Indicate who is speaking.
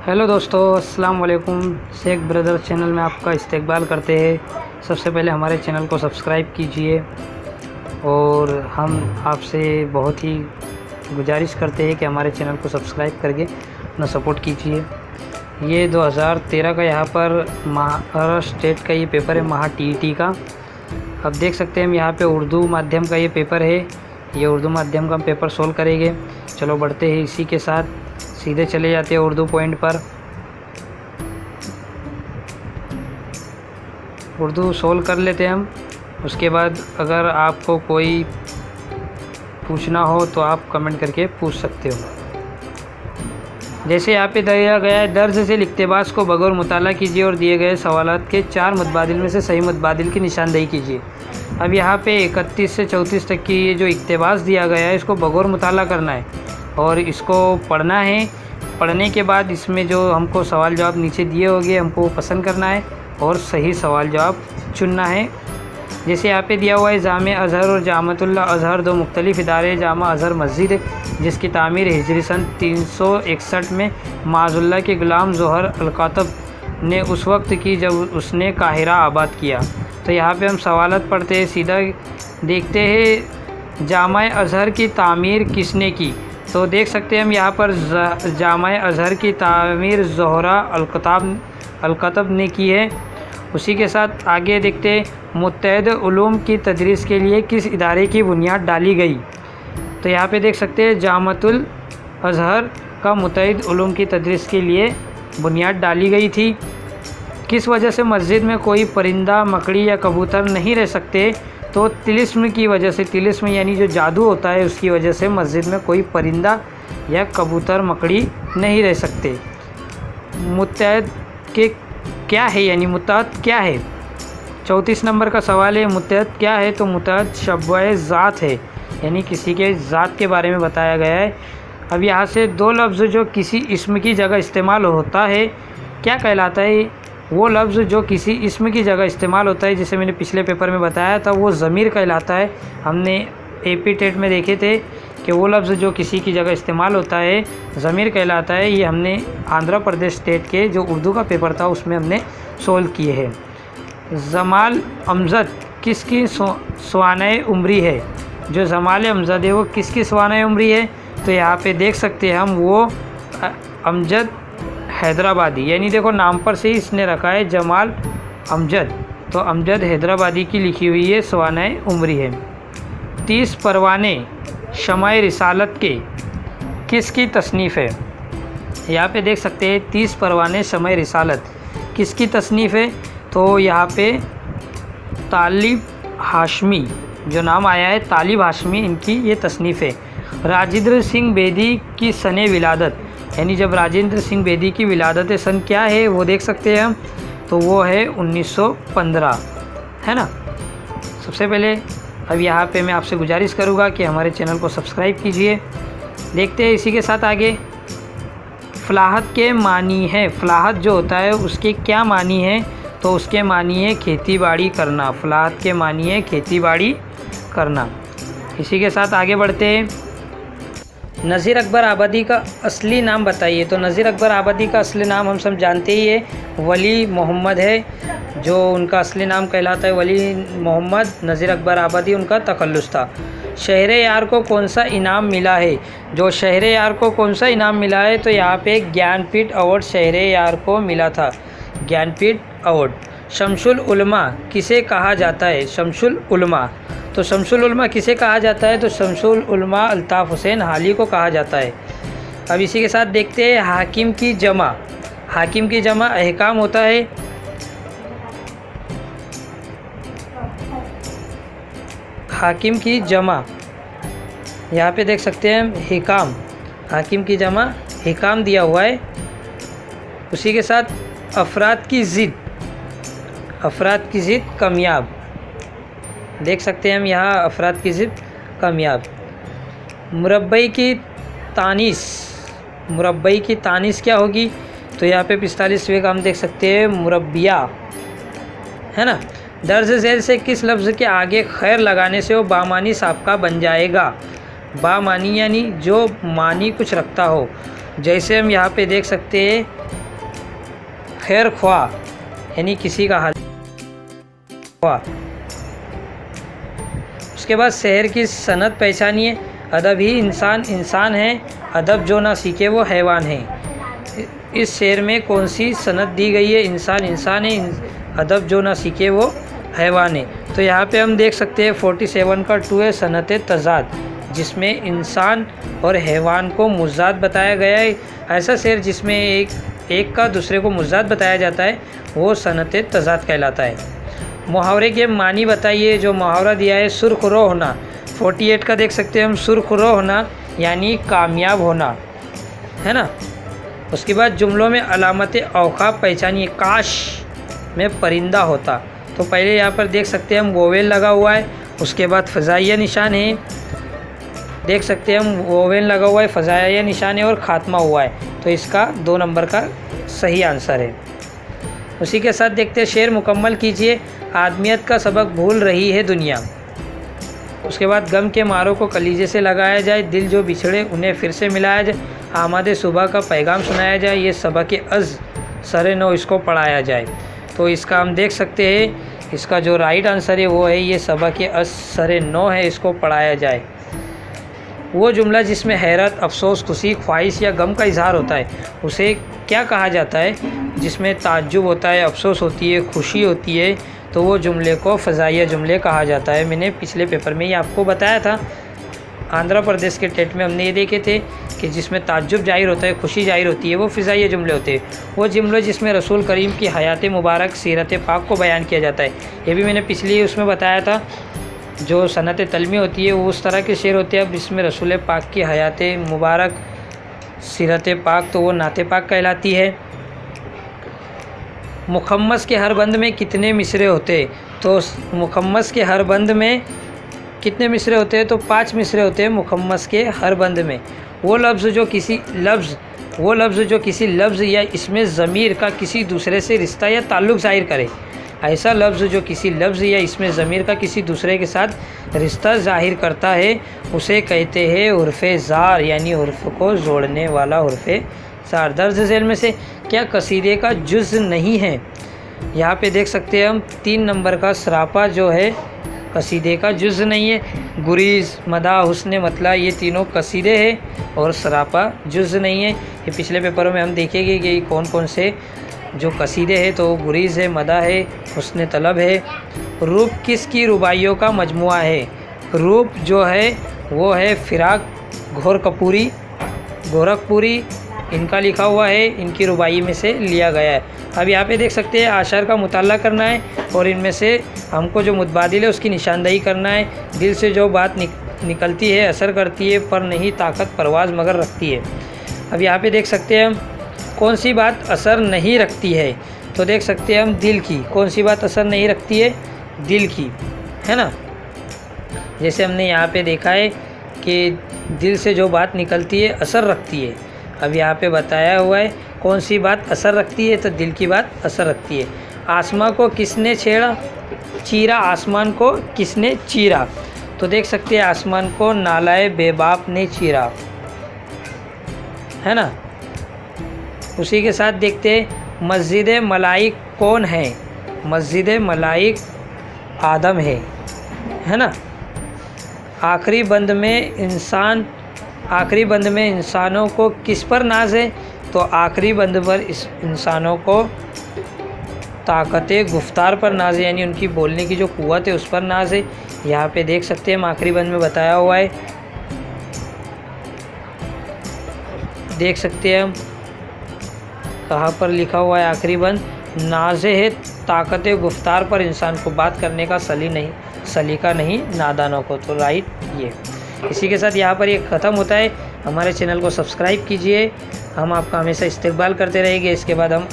Speaker 1: Hello दोस्तों, अस्सलाम वालेकुम। शेख ब्रदर चैनल में आपका इस्तकबाल करते हैं। सबसे पहले हमारे चैनल को सब्सक्राइब कीजिए और हम आपसे बहुत ही गुजारिश करते हैं कि हमारे चैनल को सब्सक्राइब करके अपना सपोर्ट कीजिए। ये 2013 का यहाँ पर महाराष्ट्र स्टेट का ये पेपर है, महा टीईटी का। अब देख सकते हैं हम यहाँ पे उर्दू माध्यम का ये पेपर है। ये उर्दू माध्यम का हम पेपर सोल्व करेंगे। चलो बढ़ते हैं, इसी के साथ सीधे चले जाते हैं उर्दू पॉइंट पर। उर्दू सोल्व कर लेते हैं हम। उसके बाद अगर आपको कोई पूछना हो तो आप कमेंट करके पूछ सकते हो। जैसे यहाँ पे दिया गया है, दर्ज से इक्तिबास को बगौर मुताला कीजिए और दिए गए सवालात के 4 मुतबादिल में से सही मुतबादिल की निशानदेही कीजिए। अब यहाँ पे 31 से 34 तक की ये जो इक्तिबास दिया गया है, इसको बगौर मुताला करना है और इसको पढ़ना है। पढ़ने के बाद इसमें जो हमको सवाल जवाब नीचे दिए होंगे, हमको पसंद करना है और सही सवाल जवाब चुनना है। जैसे यहाँ पे दिया हुआ है, जामे अज़हर और जामतुल्लाह अज़हर दो मुख्तलिफ़ इदारे। जामा अज़हर मस्जिद जिसकी तामीर हिजरी सन 361 में माज़ुल्लाह के ग़ुलाम ज़ोहर अल-कातब ने उस वक्त की जब उसने काहिरा आबाद किया। तो यहाँ पे हम सवालत पढ़ते हैं, सीधा देखते हैं जामा अज़हर की तामीर किसने की। तो देख सकते हैं हम यहाँ पर जामा अज़हर की तामीर ज़ोहरा अल-कातब ने की है। उसी के साथ आगे देखते हैं, मुत्तहद उलूम की तदरीस के लिए किस इदारे की बुनियाद डाली गई। तो यहाँ पे देख सकते हैं जामतुल अज़हर का मुत्तहद उलूम की तदरीस के लिए बुनियाद डाली गई थी। किस वजह से मस्जिद में कोई परिंदा, मकड़ी या कबूतर नहीं रह सकते। तो तिलिस्म की वजह से, तिलिस्म यानी जो जादू होता है, उसकी वजह से मस्जिद में कोई परिंदा या कबूतर, मकड़ी नहीं रह सकते। मुत्तहद के क्या है, यानी मुत्तहद क्या है। 34 नंबर का सवाल है, मुत्तहद क्या है। तो मुत्तहद शब्बे ज़ात है, यानी किसी के ज़ात के बारे में बताया गया है। अब यहाँ से दो लफ्ज़ जो किसी इस्म की जगह इस्तेमाल होता है, क्या कहलाता है। वो लफ्ज़ जो किसी इस्म की जगह इस्तेमाल होता है, जिसे मैंने पिछले पेपर में बताया था, वो ज़मीर कहलाता है। हमने AP टेट में देखे थे कि वो लफ्ज़ जो किसी की जगह इस्तेमाल होता है ज़मीर कहलाता है। ये हमने आंध्र प्रदेश स्टेट के जो उर्दू का पेपर था उसमें हमने सोल्व किए हैं। जमाल अमजद किसकी स्वाने उम्री है। जो जमाल अमजद है वो किसकी स्वाने उम्री है। तो यहाँ पे देख सकते हैं हम, वो अमजद हैदराबादी, यानी देखो नाम पर से ही इसने रखा है जमाल अमजद। तो अमजद हैदराबादी की लिखी हुई है स्वाने उम्री है। 30 परवाने शमाए रिसालत के किसकी तसनीफ़ है। यहाँ पे देख सकते हैं 30 परवाने शमाए रिसालत किसकी तसनीफ़ है। तो यहाँ पे तालिब हाशमी जो नाम आया है, तालिब हाशमी, इनकी ये तसनीफ़ है। राजेंद्र सिंह बेदी की सने विलादत, यानी जब राजेंद्र सिंह बेदी की विलादत सन क्या है वो देख सकते हैं हम। तो वो है 1915, है ना। सबसे पहले अब यहाँ पे मैं आपसे गुजारिश करूँगा कि हमारे चैनल को सब्सक्राइब कीजिए। देखते हैं इसी के साथ आगे, फलाहत के मानी है। फलाहत जो होता है उसके क्या मानी है। तो उसके मानी है खेती बाड़ी करना। फलाहत के मानी है खेती बाड़ी करना। इसी के साथ आगे बढ़ते हैं, नज़ीर अकबर आबादी का असली नाम बताइए। तो नज़ीर अकबर आबादी का असली नाम हम सब जानते ही है, वली मोहम्मद है। जो उनका असली नाम कहलाता है वली मोहम्मद। नज़ीर अकबर आबादी उनका तखल्लुस था। शहर यार को कौन सा इनाम मिला है। जो शहर यार को कौन सा इनाम मिला है। तो यहाँ पे ज्ञानपीठ अवार्ड शहर यार को मिला था, ज्ञानपीठ अवार्ड। शमसुल उलमा किसे कहा जाता है। शमसुल उलमा, तो शमसुल उलमा किसे कहा जाता है। तो शमसुल उलमा अल्ताफ़ हुसैन हाली को कहा जाता है। अब इसी के साथ देखते हैं, हाकिम की जमा। हाकिम की जमा अहकाम होता है। हाकिम की जमा यहाँ पे देख सकते हैं हम, हिकाम। हाकिम की जमा हिकाम दिया हुआ है। उसी के साथ अफराद की ज़िद, अफराद की ज़िद कामयाब, देख सकते हैं हम यहाँ अफराद की ज़िद कामयाब। मुरब्बई की तानीस, मुरब्बई की तानीस क्या होगी। तो यहाँ पे 45वें का हम देख सकते हैं मुरब्बिया, है ना। दर्ज झेल से किस लफ्ज़ के आगे खैर लगाने से वो बामानी साबका बन जाएगा। बामानी यानी जो मानी कुछ रखता हो। जैसे हम यहाँ पे देख सकते हैं खैर ख्वाह यानी किसी का हाल ख्वाह। उसके बाद शहर की सनत पहचानिए। अदब ही इंसान है, अदब जो ना सीखे वो हैवान है। इस शेर में कौन सी सनत दी गई है? इंसान है, अदब जो ना सीखे वो हैवान है। तो यहाँ पे हम देख सकते हैं 47 का 2 है सनत तज़ाद, जिसमें इंसान और हैवान को मुज़ाद बताया गया है। ऐसा शेर जिसमें एक का दूसरे को मुज़ाद बताया जाता है वो सनत तज़ाद कहलाता है। मुहावरे के मानी बताइए। जो मुहावरा दिया है सुर्खरो होना, 48 का देख सकते हैं हम, सुर्खरो होना यानी कामयाब होना, है ना। उसके बाद जुमलों में अलामत औकाफ पहचानिए। काश में परिंदा होता, तो पहले यहाँ पर देख सकते हैं हम वोवेल लगा हुआ है। उसके बाद फ़ज़ाइया निशान है, देख सकते हैं हम वोवेल लगा हुआ है, फ़ज़ाइया निशान है और ख़ात्मा हुआ है, तो इसका 2 नंबर का सही आंसर है। उसी के साथ देखते हैं शेर मुकम्मल कीजिए। आदमियत का सबक भूल रही है दुनिया। उसके बाद गम के मारों को कलीजे से लगाया जाए, दिल जो बिछड़े उन्हें फिर से मिलाया जाए, आमादे सुबह का पैगाम सुनाया जाए, ये सबक अज़ सरे नो इसको पढ़ाया जाए। तो इसका हम देख सकते हैं इसका जो राइट आंसर है वो है ये सबक अज़ सरे नो है, इसको पढ़ाया जाए। वो जुमला जिसमें हैरत, अफसोस, खुशी, ख्वाहिश या गम का इजहार होता है उसे क्या कहा जाता है? जिसमें ताज्जुब होता है, अफसोस होती है, खुशी होती है, तो वो जुमले को फ़ज़ाइया जुमले कहा जाता है। मैंने पिछले पेपर में ही आपको बताया था, आंध्र प्रदेश के टेट में हमने ये देखे थे कि जिसमें ताज्जुब जाहिर होता है, खुशी जाहिर होती है, वो फ़ज़ाइया जुमले होते हैं। वो जुमले जिसमें रसूल करीम की हयात मुबारक, सीरत पाक को बयान किया जाता है, ये भी मैंने पिछली उसमें बताया था। जो सनत तलमी होती है वो उस तरह के शेर होते हैं। अब इसमें रसूल पाक की हयात मुबारक, सीरत पाक, तो वो नाते पाक कहलाती है। मुखम्मस के हर बंद में कितने मिसरे होते? तो मुखम्मस के हर बंद में कितने मिसरे होते हैं? तो 5 मिसरे होते हैं मुखम्मस के हर बंद में। वो लफ्ज़ जो किसी लफ्ज़ या इसमें ज़मीर का किसी दूसरे से रिश्ता या ताल्लुक़ ज़ाहिर करे। ऐसा लफ्ज़ जो किसी लफ्ज़ या इसमें ज़मीर का किसी दूसरे के साथ रिश्ता ज़ाहिर करता है उसे कहते हैं हुर्फ़े ज़ार, यानी हुर्फ़ को जोड़ने वाला हुर्फ़े ज़ार। दर्ज झेल में से क्या कसीदे का जुज़ नहीं है? यहाँ पे देख सकते हैं हम 3 नंबर का सरापा जो है कसीदे का जुज़ नहीं है। गुरीज़, मदा, हुस्न, मतला, ये तीनों कसीदे हैं और सरापा जुज़ नहीं है। ये पिछले पेपरों में हम देखेंगे कि कौन कौन से जो कसीदे हैं, तो गुरीज़ है, मदा है, हुस्न तलब है। रूप किसकी रुबाइयों का मजमुआ है? रूप जो है वो है फ़िराक गोरखपुरी, इनका लिखा हुआ है, इनकी रुबाई में से लिया गया है। अब यहाँ पे देख सकते हैं आशार का मुताला करना है और इनमें से हमको जो मुतबादिल है उसकी निशानदही करना है। दिल से जो बात निकलती है असर करती है, पर नहीं ताकत परवाज़ मगर रखती है। अब यहाँ पे देख सकते हैं हम कौन सी बात असर नहीं रखती है? तो देख सकते हैं हम दिल की। कौन सी बात असर नहीं रखती है? दिल की, है ना। जैसे हमने यहाँ पे देखा है कि दिल से जो बात निकलती है असर रखती है। अब यहाँ पे बताया हुआ है कौन सी बात असर रखती है, तो दिल की बात असर रखती है। आसमां को किसने चीरा? आसमान को किसने चीरा? तो देख सकते हैं आसमान को नालाए बेबाप ने चीरा, है ना। उसी के साथ देखते हैं मस्जिद मलाइक कौन है? मस्जिद मलाइक आदम है ना। आखिरी बंद में इंसानों को किस पर नाज है? तो आखिरी बंद पर इस इंसानों को ताकत गुफ्तार पर नाज है, यानी उनकी बोलने की जो कुव्वत है उस पर नाज है। यहाँ पे देख सकते हैं हम आखिरी बंद में बताया हुआ है, देख सकते हैं हम कहाँ पर लिखा हुआ है आखिरी बंद, नाज़े है ताकत गुफ्तार पर इंसान को बात करने का सलीका नहीं नादानों को। तो राइट ये। इसी के साथ यहाँ पर ये ख़त्म होता है। हमारे चैनल को सब्सक्राइब कीजिए, हम आपका हमेशा इस्तेक़बाल करते रहेंगे। इसके बाद हम